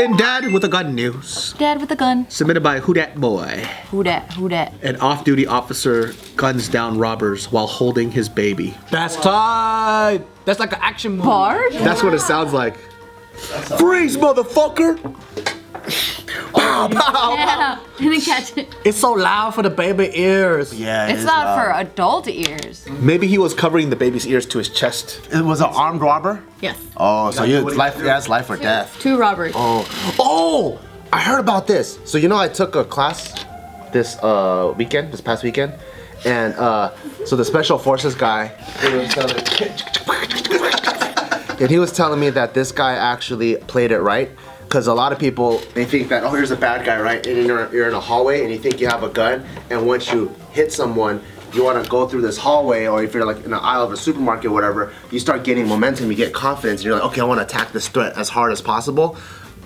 And Dad with a Gun news. Dad with a gun. Submitted by Who Dat Boy. Who dat? Who dat? An off-duty officer guns down robbers while holding his baby. That's tight. That's like an action movie. Bart? That's what it sounds like. Freeze, motherfucker! Pow, pow, Yeah, didn't catch it. It's so loud for the baby ears. Yeah, It's not for adult ears. Maybe he was covering the baby's ears to his chest. It was an armed robber? Yes. Oh, so it's life, yeah, it's life or death. 2 robbers. Oh, I heard about this. So you know I took a class this past weekend, and so the special forces guy, he was telling me that this guy actually played it right. Because a lot of people, they think that, oh, here's a bad guy, right? And you're in a hallway and you think you have a gun, and once you hit someone, you want to go through this hallway, or if you're like in the aisle of a supermarket or whatever, you start getting momentum, you get confidence, and you're like, okay, I want to attack this threat as hard as possible.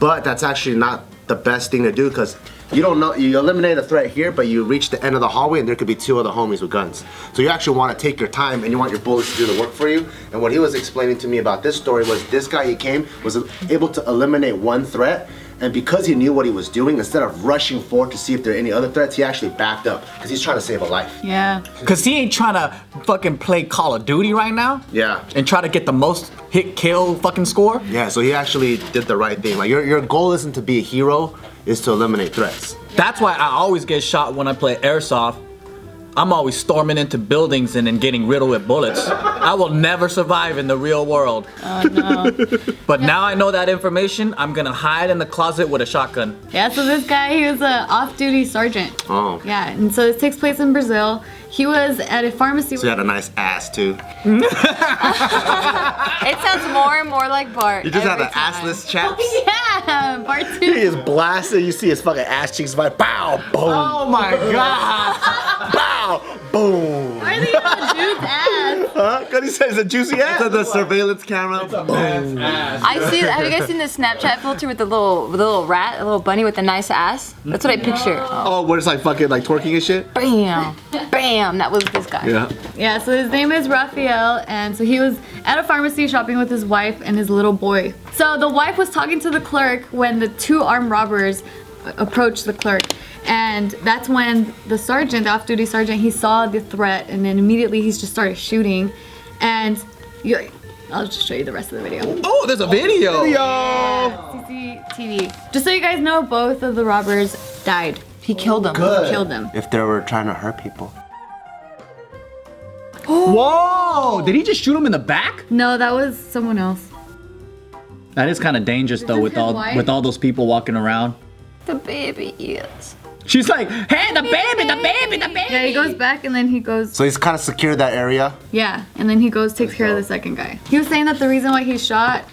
But that's actually not the best thing to do, because you don't know, you eliminate a threat here, but you reach the end of the hallway and there could be 2 other homies with guns. So you actually want to take your time and you want your bullets to do the work for you. And what he was explaining to me about this story was this guy, he came, was able to eliminate 1 threat, and because he knew what he was doing, instead of rushing forward to see if there are any other threats, he actually backed up because he's trying to save a life. Yeah. Cause he ain't trying to fucking play Call of Duty right now. Yeah. And try to get the most hit kill fucking score. Yeah, so he actually did the right thing. Like your goal isn't to be a hero, is to eliminate threats. That's why I always get shot when I play airsoft. I'm always storming into buildings and then getting riddled with bullets. I will never survive in the real world. Oh no. But now I know that information, I'm gonna hide in the closet with a shotgun. Yeah, so this guy, he was an off-duty sergeant. Oh. Yeah, and so this takes place in Brazil. He was at a pharmacy. So he had a nice ass too. It sounds more and more like Bart. You just had every an time. assless chaps. Yeah, Bart He too. is blasted. You see his fucking ass cheeks like bow, boom, Oh my god! bow, boom. Why is he on the dude's ass? Huh? Cause he says a juicy ass. To the surveillance camera. I see. Have you guys seen the Snapchat filter with the little rat, a little bunny with a nice ass? That's what I picture. Oh, where it's like fucking like twerking and shit. Bam, bam. That was this guy. Yeah. Yeah. So his name is Raphael, and so he was at a pharmacy shopping with his wife and his little boy. So the wife was talking to the clerk when the 2 armed robbers approached the clerk. And that's when the sergeant, the off-duty sergeant, he saw the threat, and then immediately he just started shooting. And I'll just show you the rest of the video. Oh, there's a video! CCTV. Just so you guys know, both of the robbers died. He killed them. Good. He killed them. If they were trying to hurt people. Whoa! Did he just shoot him in the back? No, that was someone else. That is kind of dangerous though, with his wife? all those people walking around. The baby is. She's like, hey, the baby, the baby, the baby! Yeah, he goes back and then he goes. So he's kind of secured that area. Yeah, and then he goes takes care of the second guy. He was saying that the reason why he shot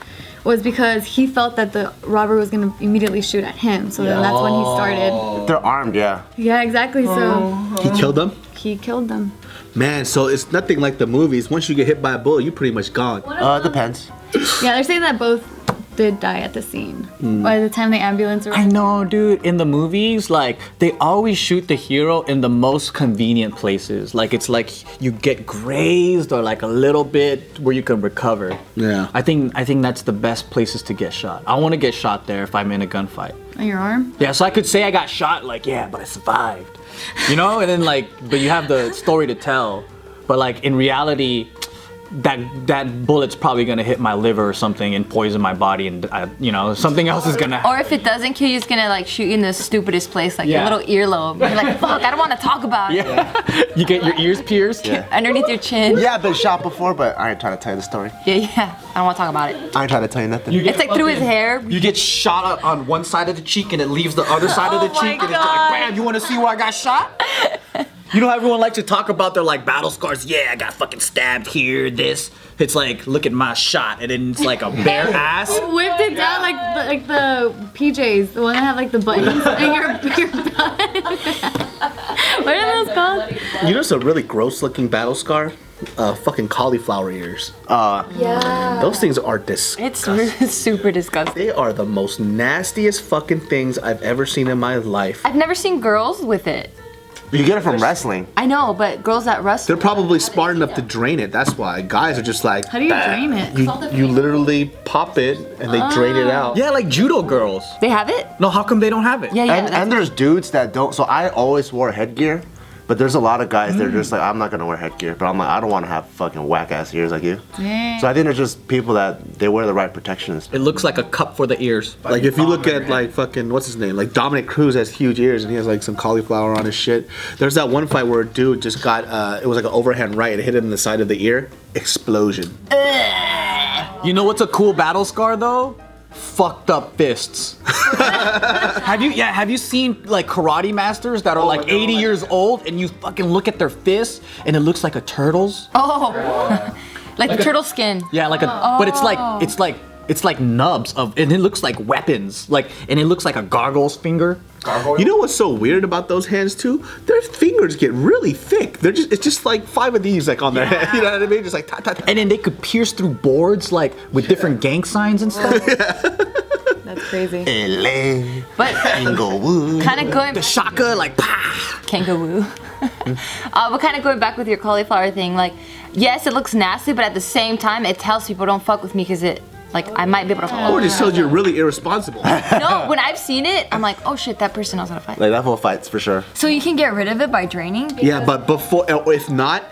was because he felt that the robber was gonna immediately shoot at him. So then that's when he started. If they're armed, yeah. Yeah, exactly. So He killed them. he killed them. Man, so it's nothing like the movies. Once you get hit by a bullet, you're pretty much gone. Depends. Yeah, they're saying that both did die at the scene. By the time the ambulance arrived. I know, dude. In the movies, like, they always shoot the hero in the most convenient places. Like, it's like you get grazed or like a little bit where you can recover. Yeah. I think that's the best places to get shot. I want to get shot there if I'm in a gunfight. On your arm? Yeah, so I could say I got shot, like, yeah, but I survived. You know? And then, like, but you have the story to tell. But, like, in reality, that bullet's probably gonna hit my liver or something and poison my body, and something else is gonna. Or if it doesn't kill you, it's gonna like shoot you in the stupidest place, like Yeah. your little earlobe. You're like, fuck, I don't want to talk about it. Yeah. You get your ears pierced. Yeah. Underneath your chin. Yeah, I've been shot before, but I ain't trying to tell you the story. Yeah. I don't want to talk about it. I ain't trying to tell you nothing. You get It's like through his hair. You get shot on one side of the cheek and it leaves the other side of the Oh my cheek, and it's God. like, bam, you want to see where I got shot? You know how everyone likes to talk about their like battle scars? Yeah, I got fucking stabbed here, this. It's like, look at my shot, and then it's like a bare ass. Whipped it down like the PJs, the one that have like the buttons and your butt. What are those called? You know, it's a really gross looking battle scar. Fucking cauliflower ears. Yeah. Those things are disgusting. It's really super disgusting. They are the most nastiest fucking things I've ever seen in my life. I've never seen girls with it. You get it from wrestling. I know, but girls that wrestle. They're probably smart enough to drain it. That's why. Guys are just like. How do you drain it? You literally pop it and they drain it out. Yeah, like judo girls. They have it? No, how come they don't have it? Yeah, yeah. And there's dudes that don't. So I always wore headgear, but there's a lot of guys that are just like, I'm not gonna wear headgear. But I'm like, I don't want to have fucking whack ass ears like you. Dang. So I think there's just people that they wear the right protections. It looks like a cup for the ears. Like if you look at like fucking what's his name, like Dominic Cruz has huge ears and he has like some cauliflower on his shit. There's that one fight where a dude just got it was like an overhand right, it hit him in the side of the ear, explosion. You know what's a cool battle scar though? Fucked up fists. Have you seen like karate masters that are like 80 years old and you fucking look at their fists and it looks like a turtle's? Oh, like the turtle skin. Yeah, like a but it's like nubs of and it looks like weapons. And it looks like a gargoyle's finger. You know what's so weird about those hands too? Their fingers get really thick. It's just like 5 of these like on their head. You know what I mean? Just like ta ta ta. And then they could pierce through boards like with different gang signs and stuff. That's crazy. LA, But Inglewood. kind of going The shaka like pah. kangaroo. But kind of going back with your cauliflower thing, like, yes, it looks nasty, but at the same time, it tells people don't fuck with me because I might be able to fall. Or it just tells you you're really irresponsible. No, when I've seen it, I'm like, oh shit, that person knows how to fight. Like that whole fights for sure. So you can get rid of it by draining? Yeah, but before, if not,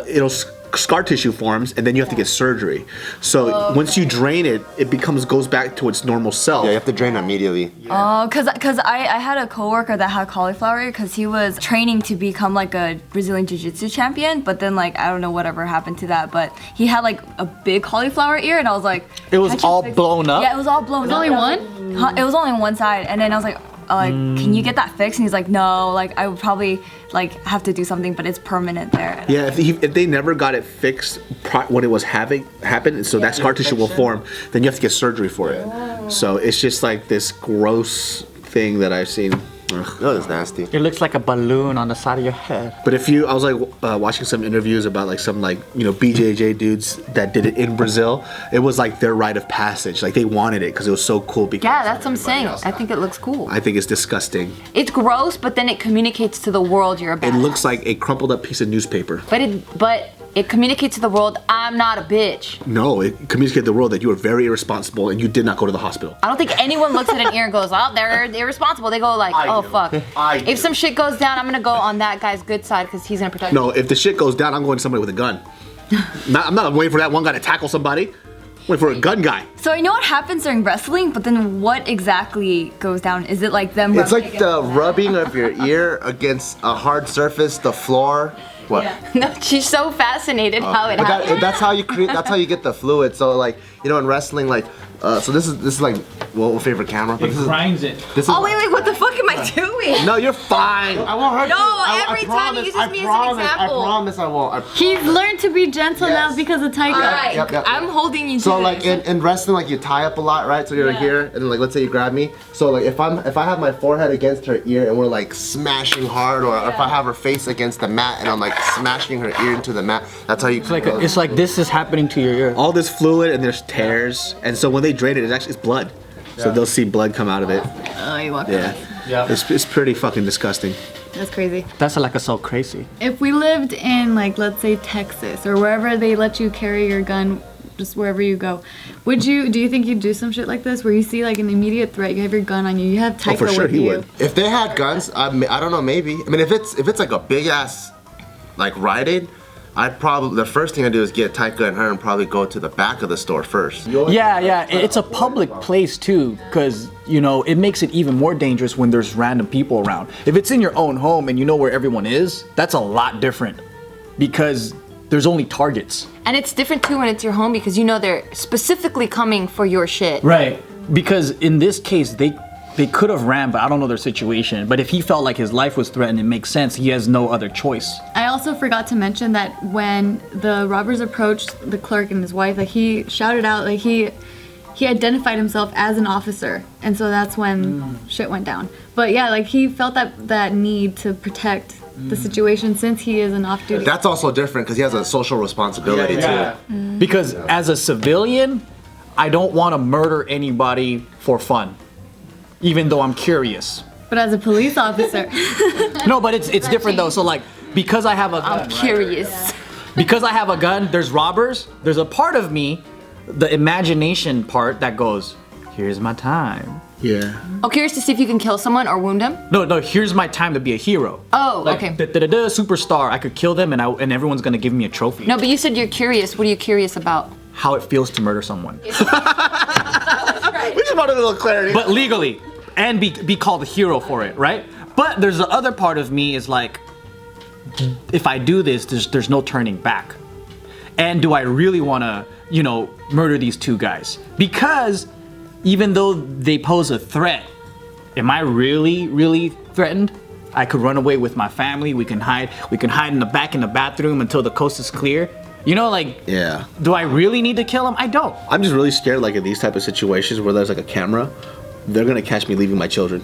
it'll scar tissue forms, and then you have to get surgery. So once you drain it, it goes back to its normal self. Yeah, you have to drain immediately. Oh, cause I had a coworker that had cauliflower because he was training to become like a Brazilian Jiu-Jitsu champion, but then like I don't know whatever happened to that, but he had like a big cauliflower ear, and I was like, It was "How'd you all fix-" blown up? Yeah, it was all blown up. only And I was one? like, huh? It was only on one side, and then I was like, can you get that fixed? And he's like, no, like I would probably like have to do something, but it's permanent there. Yeah, if they never got it fixed when it was happened, so that scar tissue will form, then you have to get surgery for it. So it's just like this gross thing that I've seen. Ugh. No, it's nasty. It looks like a balloon on the side of your head. But I was like watching some interviews about like some like BJJ dudes that did it in Brazil. It was like their rite of passage. Like they wanted it because it was so cool. Because Yeah, that's what I'm saying. I think it looks cool. I think it's disgusting. It's gross, but then it communicates to the world you're a It badass. looks like a crumpled up piece of newspaper. But it communicates to the world, I'm not a bitch. No, it communicated to the world that you were very irresponsible and you did not go to the hospital. I don't think anyone looks at an ear and goes, oh, they're irresponsible. They go like, oh, fuck. If some shit goes down, I'm gonna go on that guy's good side because he's gonna protect me. No, if the shit goes down, I'm going to somebody with a gun. I'm not waiting for that one guy to tackle somebody. I'm waiting for a gun guy. So I know what happens during wrestling, but then what exactly goes down? Is it like them? It's rubbing like the against- rubbing of your ear against a hard surface, the floor. What? No, she's so fascinated how it But happens. that's how you create. That's how you get the fluid. So like in wrestling, like so this is like favorite camera. But Grinds it. this is Oh wait, what the fuck am I doing? No, you're fine. I won't hurt No, you. every time he uses me as an example. I promise I won't. He's learned to be gentle now because of Taika. Alright, Yep. I'm holding you to So this. like in wrestling, like you tie up a lot, right? So you're here, and then like let's say you grab me. So like if I have my forehead against her ear and we're like smashing hard, or if I have her face against the mat and I'm like smashing her ear into the mat, that's how you. It's like this is happening to your ear. All this fluid and there's tears, and so when they drain it, it's blood. So they'll see blood come out of it. Oh, you walk Yeah. It's pretty fucking disgusting. That's crazy. That's like so crazy. If we lived in like let's say Texas or wherever they let you carry your gun, just wherever you go, do you think you'd do some shit like this where you see like an immediate threat, you have your gun on you, you have Taika for sure with he you. would. If they had guns, I don't know, maybe. I mean, if it's like a big ass, like Rite Aid, the first thing I do is get Taika and her and probably go to the back of the store first. Yeah. It's a public place too, because it makes it even more dangerous when there's random people around. If it's in your own home and you know where everyone is, that's a lot different, because there's only targets. And it's different too when it's your home because you know they're specifically coming for your shit. Right. Because in this case, they could have ran, but I don't know their situation. But if he felt like his life was threatened, it makes sense. He has no other choice. I also forgot to mention that when the robbers approached the clerk and his wife, like he shouted out, like he identified himself as an officer, and so that's when shit went down. But yeah, like he felt that need to protect the situation since he is an off-duty. That's also different because he has a social responsibility too. Because as a civilian, I don't want to murder anybody for fun, even though I'm curious. But as a police officer, No, but it's different though. So like, because I have a gun, I'm curious. because I have a gun, there's robbers. There's a part of me, the imagination part, that goes, here's my time. Yeah. I'm curious to see if you can kill someone or wound him. No, here's my time to be a hero. Oh, Like, okay. superstar. I could kill them and everyone's gonna give me a trophy. No, but you said you're curious. What are you curious about? How it feels to murder someone. We just wanted a little clarity. But legally, and be called a hero for it, right? But there's the other part of me is like, if I do this, there's no turning back. And do I really wanna, murder these two guys? Because even though they pose a threat, am I really, really threatened? I could run away with my family. We can hide in the back in the bathroom until the coast is clear. Yeah. Do I really need to kill him? I don't. I'm just really scared, like in these type of situations where there's like a camera, they're gonna catch me leaving my children.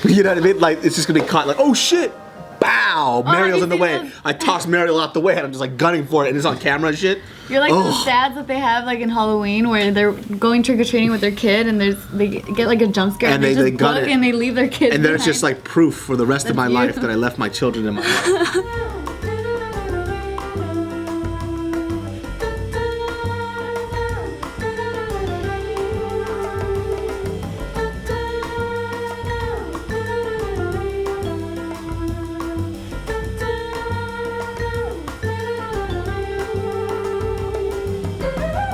You know what I mean? Like it's just gonna be caught. Like, oh shit! Bow! Mariel's in the way. I toss Mariel out the way, and I'm just like gunning for it, and it's on camera and shit. you're like those dads that they have like in Halloween where they're going trick or treating with their kid and they get like a jump scare And and they just gun book it. and they leave their kids And then it's behind. just like proof for the rest of my That's life you. that I left my children in my life.